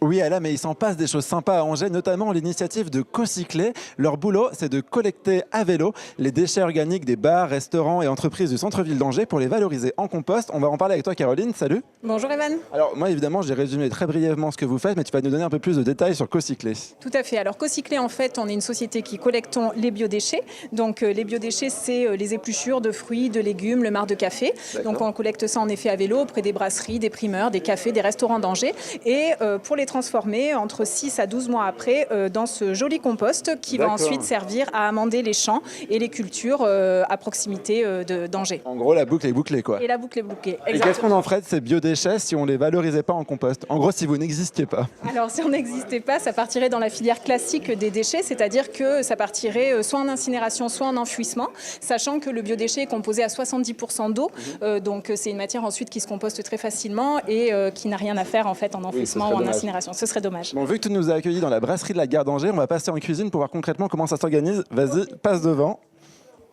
Oui, Ala, mais il s'en passe des choses sympas à Angers, notamment l'initiative de Cocycler. Leur boulot, c'est de collecter à vélo les déchets organiques des bars, restaurants et entreprises du centre-ville d'Angers pour les valoriser en compost. On va en parler avec toi, Caroline. Salut. Bonjour Evan. Alors moi, évidemment, j'ai résumé très brièvement ce que vous faites, mais tu vas nous donner un peu plus de détails sur Cocycler. Tout à fait. Alors Cocycler, en fait, on est une société qui collectons les biodéchets. Donc les biodéchets, c'est les épluchures de fruits, de légumes, le marc de café. Donc on collecte ça en effet à vélo auprès des brasseries, des primeurs, des cafés, des restaurants d'Angers. Et pour les transformer entre 6 à 12 mois après dans ce joli compost qui va ensuite servir à amender les champs et les cultures à proximité d'Angers. En gros, la boucle est bouclée, quoi. Et la boucle est bouclée. Et qu'est-ce qu'on en ferait de ces biodéchets si on les valorisait pas en compost? En gros, si vous n'existiez pas. Alors si on n'existait pas, ça partirait dans la filière classique des déchets, c'est-à-dire que ça partirait soit en incinération, soit en enfouissement, sachant que le biodéchet est composé à 70% d'eau, donc c'est une matière ensuite qui se composte très facilement et qui n'a rien à faire en fait en enfouissement ou en incinération. Ce serait dommage. Bon, vu que tu nous as accueillis dans la brasserie de la gare d'Angers, on va passer en cuisine pour voir concrètement comment ça s'organise. Vas-y, passe devant.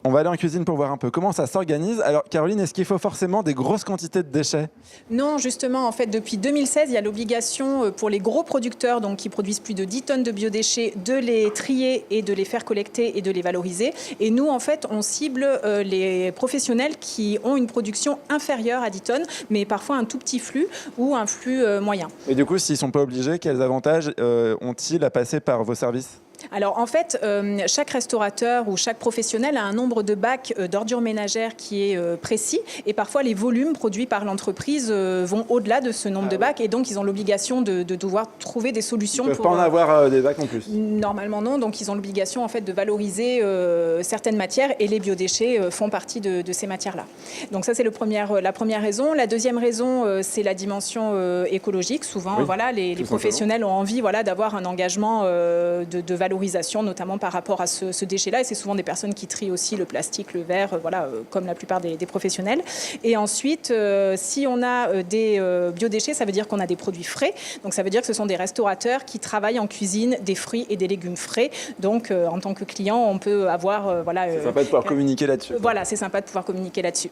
On va aller en cuisine pour voir un peu comment ça s'organise. Alors Caroline, est-ce qu'il faut forcément des grosses quantités de déchets? Non, justement, en fait, depuis 2016, il y a l'obligation pour les gros producteurs, donc qui produisent plus de 10 tonnes de biodéchets, de les trier et de les faire collecter et de les valoriser. Et nous, en fait, on cible les professionnels qui ont une production inférieure à 10 tonnes, mais parfois un tout petit flux ou un flux moyen. Et du coup, s'ils ne sont pas obligés, quels avantages ont-ils à passer par vos services? Alors en fait, chaque restaurateur ou chaque professionnel a un nombre de bacs d'ordures ménagères qui est précis et parfois les volumes produits par l'entreprise vont au-delà de ce nombre de bacs et donc ils ont l'obligation de devoir trouver des solutions. Ils ne peuvent pas en avoir des bacs en plus? Normalement non, donc ils ont l'obligation en fait de valoriser certaines matières et les biodéchets font partie de ces matières-là. Donc ça c'est la première raison. La deuxième raison c'est la dimension écologique. Souvent voilà, les professionnels ont envie d'avoir un engagement de valorisation, notamment par rapport à ce déchet-là. Et c'est souvent des personnes qui trient aussi le plastique, le verre, comme la plupart des professionnels. Et ensuite, si on a des biodéchets, ça veut dire qu'on a des produits frais. Donc ça veut dire que ce sont des restaurateurs qui travaillent en cuisine des fruits et des légumes frais. Donc en tant que client, on peut avoir... c'est sympa de pouvoir communiquer là-dessus. Voilà, c'est sympa de pouvoir communiquer là-dessus.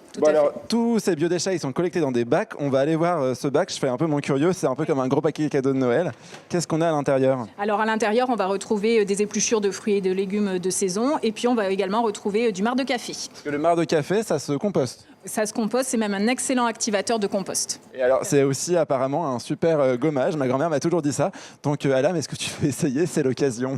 Tous ces biodéchets, ils sont collectés dans des bacs. On va aller voir ce bac. Je fais un peu mon curieux. C'est un peu comme un gros paquet cadeau de Noël. Qu'est-ce qu'on a à l'intérieur? Alors à l'intérieur, on va retrouver des épluchures de fruits et de légumes de saison. Et puis, on va également retrouver du marc de café. Parce que le marc de café, ça se composte? Ça se composte, c'est même un excellent activateur de compost. Et alors, c'est aussi apparemment un super gommage. Ma grand-mère m'a toujours dit ça. Donc, Alam, est-ce que tu veux essayer? C'est l'occasion.